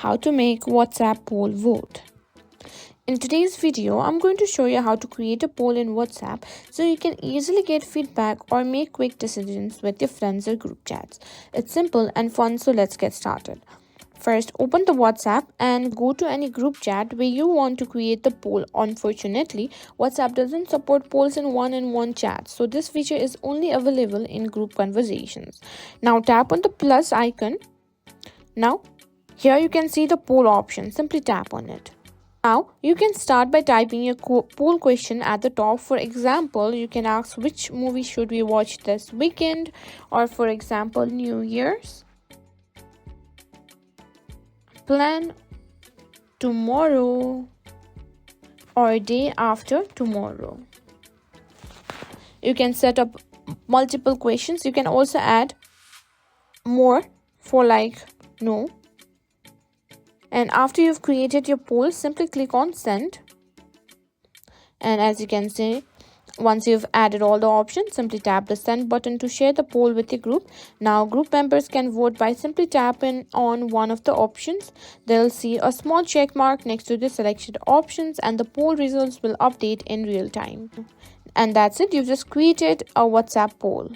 How to make WhatsApp poll vote. In today's video, I'm going to show you how to create a poll in WhatsApp so you can easily get feedback or make quick decisions with your friends or group chats. It's simple and fun, so let's get started. First, open the WhatsApp and go to any group chat where you want to create the poll. Unfortunately, WhatsApp doesn't support polls in one-on-one chats, so this feature is only available in group conversations. Now tap on the plus icon. Now, here you can see the poll option. Simply tap on it. Now, you can start by typing your poll question at the top. For example, you can ask which movie should we watch this weekend, or for example, New Year's. Plan tomorrow or day after tomorrow. You can set up multiple questions. You can also add more for like no. And after you've created your poll, simply click on send. And as you can see, once you've added all the options, simply tap the send button to share the poll with your group. Now group members can vote by simply tapping on one of the options. They'll see a small check mark next to the selected options and the poll results will update in real time. And that's it. You've just created a WhatsApp poll.